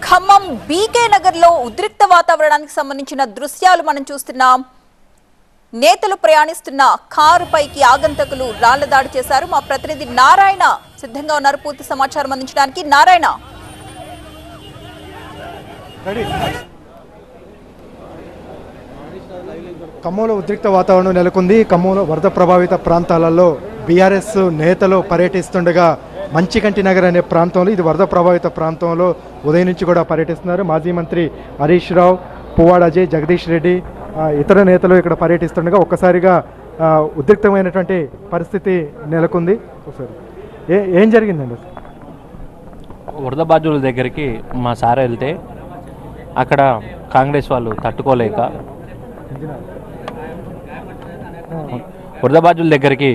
Khammam BK Nagar లో ఉద్రిక్త వాతావరణానికి సంబంధించిన దృశ్యాలు మనం చూస్తున్నాం. నేతలు ప్రయాణిస్తున్న కారు పైకి ఆగంతకులు రాళ్ల దాడి చేశారు. మా ప్రతినిధి నారాయణ సిద్ధంగా ఉన్నారు పూర్తి సమాచారం అందించడానికి. నారాయణ, ఖమ్మంలో ఉద్రిక్త వాతావరణం నెలకొంది. ఖమ్మంలో వరద ప్రభావిత ప్రాంతాలలో బీఆర్ఎస్ నేతలు పర్యటిస్తుండగా మంచికంటి నగర్ అనే ప్రాంతంలో, ఇది వరద ప్రభావిత ప్రాంతంలో ఉదయం నుంచి కూడా పర్యటిస్తున్నారు. మాజీ మంత్రి హరీష్ రావు, పువ్వాడ అజయ్, జగదీష్ రెడ్డి, ఇతర నేతలు ఇక్కడ పర్యటిస్తుండగా ఒక్కసారిగా ఉద్రిక్తమైనటువంటి పరిస్థితి నెలకొంది. ఏం జరిగిందండి? వరద బాధితుల దగ్గరికి మా సార్ వెళ్తే అక్కడ కాంగ్రెస్ వాళ్ళు తట్టుకోలేక వరద బాధితుల దగ్గరికి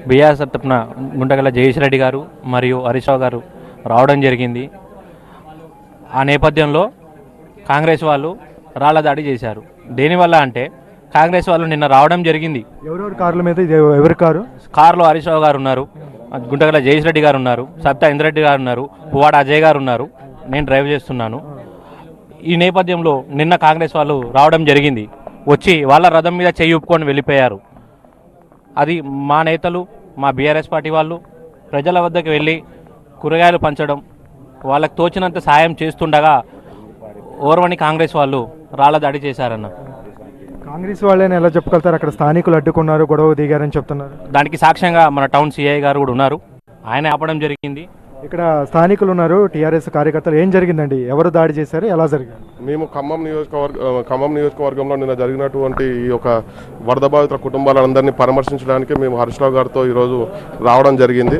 బీఆర్ఎస్ తరపున గుంటగల జయేష్ రెడ్డి గారు మరియు హరీష్ రావు గారు రావడం జరిగింది. ఆ నేపథ్యంలో కాంగ్రెస్ వాళ్ళు రాళ్ల దాడి చేశారు. దేనివల్ల అంటే కాంగ్రెస్ వాళ్ళు నిన్న రావడం జరిగింది. ఎవరెవరి కార్ల మీద? ఎవరి కారు? కారులో హరీష్ రావు గారు ఉన్నారు, గుంటగల జయేష్ రెడ్డి గారు ఉన్నారు, సబితా ఇంద్రెడ్డి గారు ఉన్నారు, పువ్వాడ అజయ్ గారు ఉన్నారు, నేను డ్రైవ్ చేస్తున్నాను. ఈ నేపథ్యంలో నిన్న కాంగ్రెస్ వాళ్ళు రావడం జరిగింది. వచ్చి వాళ్ళ రథం మీద చెయ్యి ఊపుకొని వెళ్ళిపోయారు. అది మా నేతలు, మా బీఆర్ఎస్ పార్టీ వాళ్ళు ప్రజల వద్దకు వెళ్ళి కూరగాయలు పంచడం, వాళ్ళకి తోచినంత సాయం చేస్తుండగా ఓర్వని కాంగ్రెస్ వాళ్ళు రాళ్ల దాడి చేశారన్న. కాంగ్రెస్ వాళ్ళని ఎలా చెప్పుకెళ్తారు? అక్కడ స్థానికులు అడ్డుకున్నారు, గొడవ దిగారని చెప్తున్నారు. దానికి సాక్ష్యంగా మన టౌన్ సిఐ గారు కూడా ఉన్నారు, ఆయన ఆపడం జరిగింది. ఇక్కడ స్థానికులు ఉన్నారు, టీఆర్ఎస్ కార్యకర్తలు. ఏం జరిగిందండి? ఎవరు దాడి చేశారు? ఎలా జరిగింది? మేము ఖమ్మం నియోజకవర్గంలో నిన్న జరిగినటువంటి ఈ యొక్క వరద బాధిత కుటుంబాలందరినీ పరామర్శించడానికి మేము హరీష్ రావు గారితో ఈరోజు రావడం జరిగింది.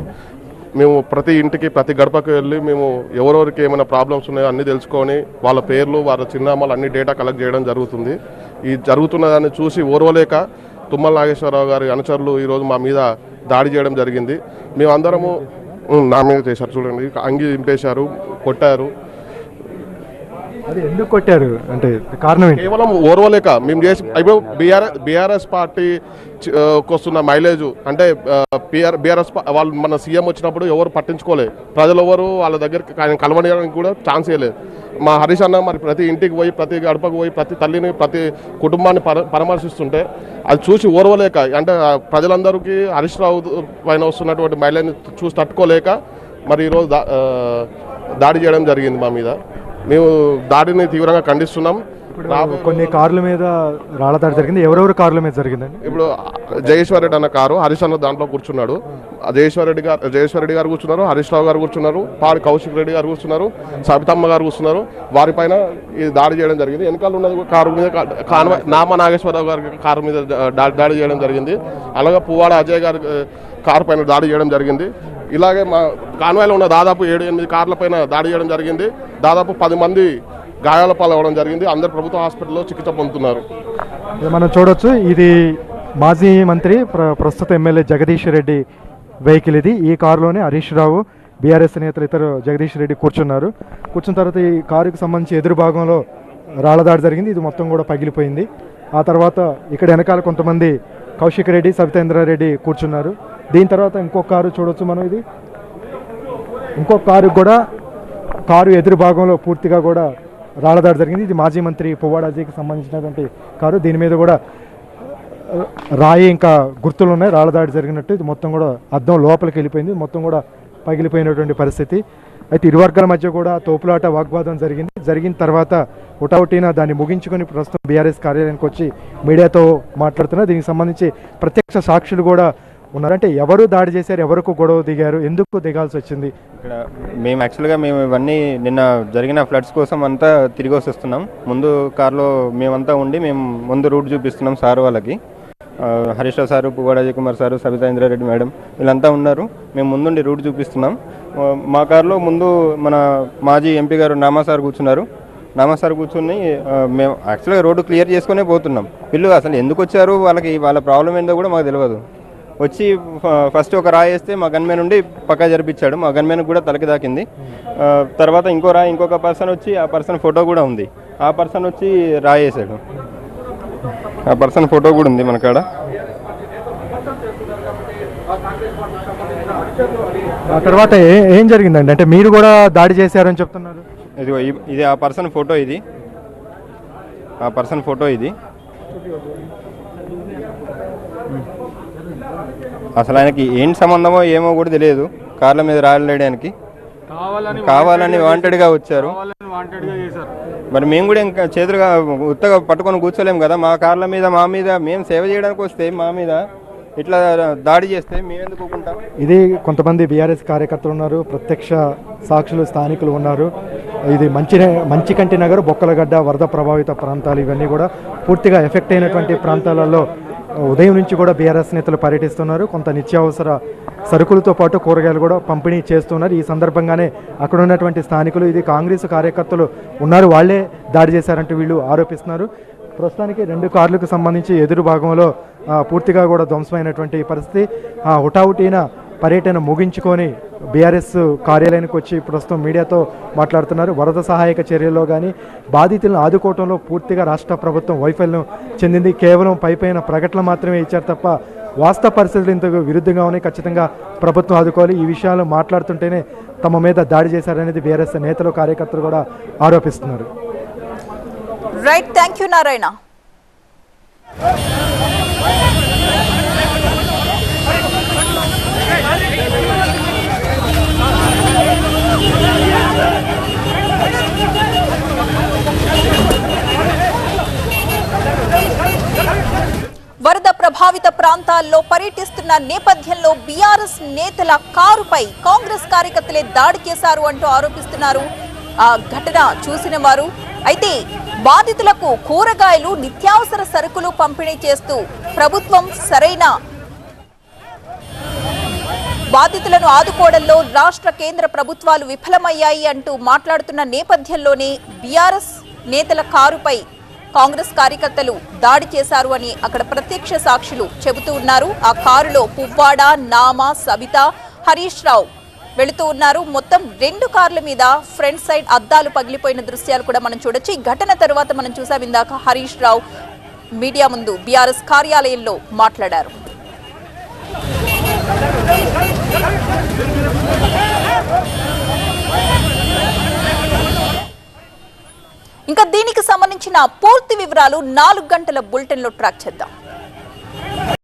మేము ప్రతి ఇంటికి, ప్రతి గడపకు వెళ్ళి మేము ఎవరెవరికి ఏమైనా ప్రాబ్లమ్స్ ఉన్నాయో అన్నీ తెలుసుకొని వాళ్ళ పేర్లు, వాళ్ళ చిరునామాలు అన్ని డేటా కలెక్ట్ చేయడం జరుగుతుంది. ఈ జరుగుతున్న దాన్ని చూసి ఓర్వలేక తుమ్మల నాగేశ్వరరావు గారి అనుచరులు ఈరోజు మా మీద దాడి చేయడం జరిగింది. మేమందరము నా మీద చేశారు. చూడండి, అంగి దింపేశారు, కొట్టారు. అది ఎందుకు కొట్టారు అంటే కారణం ఏంటి? కేవలం ఓర్వలేక మేము చేసి ఇప్పుడు బీఆర్ఎస్ పార్టీ వస్తున్న మైలేజ్ అంటే బీఆర్ఎస్ వాళ్ళు మన సీఎం వచ్చినప్పుడు ఎవరు పట్టించుకోలేదు. ప్రజలు ఎవరు వాళ్ళ దగ్గరికి ఆయన కలవడానికి కూడా ఛాన్స్ ఇవ్వలేదు. మా హరీష్ అన్న మరి ప్రతి ఇంటికి పోయి, ప్రతి గడపకు పోయి, ప్రతి తల్లిని, ప్రతి కుటుంబాన్ని పరామర్శిస్తుంటే అది చూసి ఓర్వలేక, అంటే ప్రజలందరికీ హరీష్ రావు పైన వస్తున్నటువంటి మైలేజ్ని చూసి తట్టుకోలేక మరి ఈరోజు దాడి చేయడం జరిగింది మా మీద. మేము దాడిని తీవ్రంగా ఖండిస్తున్నాం. కొన్ని కార్ల మీద రాళ్ల దాడి జరిగింది. ఎవరెవరు కార్ల మీద జరిగిందండి? ఇప్పుడు జయేశ్వర్ రెడ్డి అన్న కారు, హరీష్ అన్న దాంట్లో కూర్చున్నాడు. జయేశ్వర్ రెడ్డి గారు కూర్చున్నారు, హరీష్ రావు గారు కూర్చున్నారు, పాడి కౌశిక్ రెడ్డి గారు కూర్చున్నారు, సబితమ్మ గారు కూర్చున్నారు. వారిపైన ఈ దాడి చేయడం జరిగింది. వెనకాల ఉన్నది కారు మీద నామ నాగేశ్వరరావు గారి కారు మీద దాడి చేయడం జరిగింది. అలాగే పువ్వాడ అజయ్ గారి కారు పైన దాడి చేయడం జరిగింది. ఇలాగే మా కాన్వాయ్లో ఉన్న దాదాపు 7-8 కార్ల పైన దాడి చేయడం జరిగింది. దాదాపు 10 మంది గాయాల పాలవడం జరిగింది. అందరు ప్రభుత్వ హాస్పిటల్లో చికిత్స పొందుతున్నారు. మనం చూడొచ్చు, ఇది మాజీ మంత్రి ప్రస్తుత ఎమ్మెల్యే జగదీష్ రెడ్డి వెహికల్ ఇది. ఈ కారులోనే హరీష్ రావు, బీఆర్ఎస్ నేతలు ఇతరు జగదీష్ రెడ్డి కూర్చున్న తర్వాత ఈ కారుకి సంబంధించి ఎదురు భాగంలో రాళ్ల దాడి జరిగింది. ఇది మొత్తం కూడా పగిలిపోయింది. ఆ తర్వాత ఇక్కడ వెనకాల కొంతమంది కౌశిక్ రెడ్డి, సబితేంద్రారెడ్డి కూర్చున్నారు. దీని తర్వాత ఇంకొక కారు చూడొచ్చు మనం. ఇది ఇంకొక కారు కూడా, కారు ఎదురు భాగంలో పూర్తిగా కూడా రాళ్ల దాడి జరిగింది. ఇది మాజీ మంత్రి పువ్వాడ అజయ్కి సంబంధించినటువంటి కారు. దీని మీద కూడా రాయి ఇంకా గుర్తులు ఉన్నాయి, రాళ్ల దాడి జరిగినట్టు. ఇది మొత్తం కూడా అద్దం లోపలికి వెళ్ళిపోయింది, మొత్తం కూడా పగిలిపోయినటువంటి పరిస్థితి. అయితే ఇరు వర్గాల మధ్య కూడా తోపులాట, వాగ్వాదం జరిగిన తర్వాత హుటాహుటిన దాన్ని ముగించుకొని ప్రస్తుతం బీఆర్ఎస్ కార్యాలయానికి వచ్చి మీడియాతో మాట్లాడుతున్నారు. దీనికి సంబంధించి ప్రత్యక్ష సాక్షులు కూడా ఉన్నారంటే ఎవరు దాడి చేశారు, ఎవరికి గొడవ దిగారు, ఎందుకు దిగాల్సి వచ్చింది? ఇక్కడ మేము ఇవన్నీ నిన్న జరిగిన ఫ్లడ్స్ కోసం అంతా తిరిగి వస్తున్నాం. ముందు కార్లో మేమంతా ఉండి మేము ముందు రూట్ చూపిస్తున్నాం సార్ వాళ్ళకి. Harish Rao sir, Puvvada Ajay Kumar sir, Sabitha Indra Reddy madam వీళ్ళంతా ఉన్నారు. మేము ముందుండి రూట్ చూపిస్తున్నాం. మా కారులో ముందు మన మాజీ ఎంపీ గారు నామా సార్ కూర్చున్నారు. నామా సార్ కూర్చుని మేము యాక్చువల్గా రోడ్డు క్లియర్ చేసుకునే పోతున్నాం. వీళ్ళు అసలు ఎందుకు వచ్చారు, వాళ్ళ ప్రాబ్లం ఏందో కూడా మాకు తెలియదు. వచ్చి ఫస్ట్ ఒక రాయి వేస్తే మా గన్మెన్ నుండి పక్కా జరిపించాడు. మా గన్మెన్ కూడా తలకి దాకింది. తర్వాత ఇంకొక పర్సన్ వచ్చి, ఆ పర్సన్ ఫోటో కూడా ఉంది, ఆ పర్సన్ వచ్చి రాయి వేసాడు. ఆ పర్సన్ ఫోటో కూడా ఉంది మన కాడ. ఆ తర్వాత ఏం జరిగిందండి? అంటే మీరు కూడా దాడి చేశారని చెప్తున్నారు. ఇదిగో ఇది ఆ పర్సన్ ఫోటో, ఇది ఆ పర్సన్ ఫోటో. ఇది అసలు ఆయనకి ఏంటి సంబంధమో ఏమో కూడా తెలియదు. కార్ల మీద రాయలేయడానికి కావాలని వాంటెడ్గా వచ్చారు. మరి మేము కూడా ఇంకా చేతులుగా ఉత్తగా పట్టుకొని కూర్చోలేము కదా. మా కార్ల మీద మా మీద మేము సేవ చేయడానికి వస్తే మా మీద ఇట్లా దాడి చేస్తే మేము ఎందుకు ఊరుకుంటాం? ఇది కొంతమంది బీఆర్ఎస్ కార్యకర్తలు ఉన్నారు, ప్రత్యక్ష సాక్షులు స్థానికులు ఉన్నారు. ఇది మంచికంటి నగర్, బొక్కలగడ్డ వరద ప్రభావిత ప్రాంతాలు ఇవన్నీ కూడా పూర్తిగా ఎఫెక్ట్ అయినటువంటి ప్రాంతాలలో ఉదయం నుంచి కూడా బీఆర్ఎస్ నేతలు పర్యటిస్తున్నారు. కొంత నిత్యావసర సరుకులతో పాటు కూరగాయలు కూడా పంపిణీ చేస్తున్నారు. ఈ సందర్భంగానే అక్కడ ఉన్నటువంటి స్థానికులు ఇది కాంగ్రెస్ కార్యకర్తలు ఉన్నారు, వాళ్లే దాడి చేశారంటూ వీళ్ళు ఆరోపిస్తున్నారు. ప్రస్తుతానికి 2 కార్లకు సంబంధించి ఎదురు భాగంలో పూర్తిగా కూడా ధ్వంసమైనటువంటి పరిస్థితి. హుటాహుటీన పర్యటన ముగించుకొని బీఆర్ఎస్ కార్యాలయానికి వచ్చి ప్రస్తుతం మీడియాతో మాట్లాడుతున్నారు. వరద సహాయక చర్యల్లో కానీ బాధితులను ఆదుకోవడంలో పూర్తిగా రాష్ట్ర ప్రభుత్వం వైఫల్యం చెందింది. కేవలం పైపైన ప్రకటనలు మాత్రమే ఇచ్చారు తప్ప వాస్తవ పరిస్థితులు ఇంతకు విరుద్ధంగా ఉన్నాయి. ఖచ్చితంగా ప్రభుత్వం ఆదుకోవాలి. ఈ విషయాలు మాట్లాడుతుంటేనే తమ మీద దాడి చేశారనేది బీఆర్ఎస్ నేతలు కార్యకర్తలు కూడా ఆరోపిస్తున్నారు. Right, thank you Narayana. వరద ప్రభావిత ప్రాంతాల్లో పర్యటిస్తున్న నేపథ్యంలో బీఆర్ఎస్ నేతల కారుపై కాంగ్రెస్ కార్యకర్తలే దాడి చేశారు అంటూ ఆరోపిస్తున్నారు ఆ ఘటన చూసిన వారు. అయితే బాధితులకు కూరగాయలు, నిత్యావసర సరుకులు పంపిణీ చేస్తూ ప్రభుత్వం సరైన బాధితులను ఆదుకోవడంలో రాష్ట్ర కేంద్ర ప్రభుత్వాలు విఫలమయ్యాయి అంటూ మాట్లాడుతున్న నేపథ్యంలోనే బీఆర్ఎస్ నేతల కారుపై కాంగ్రెస్ కార్యకర్తలు దాడి చేశారు అని అక్కడ ప్రత్యక్ష సాక్షులు చెబుతూ ఉన్నారు. ఆ కారులో పువ్వాడ, నామ, సబిత, హరీష్ రావు వెళుతూ ఉన్నారు. మొత్తం 2 కార్ల మీద ఫ్రంట్ సైడ్ అద్దాలు పగిలిపోయిన దృశ్యాలు కూడా మనం చూడొచ్చు. ఈ ఘటన తర్వాత మనం చూసాం, ఇందాక హరీష్ రావు మీడియా ముందు బీఆర్ఎస్ కార్యాలయంలో మాట్లాడారు. ఇంకా దీనికి సంబంధించిన పూర్తి వివరాలు 4 గంటల బులెటిన్లో ట్రాక్ చేద్దాం.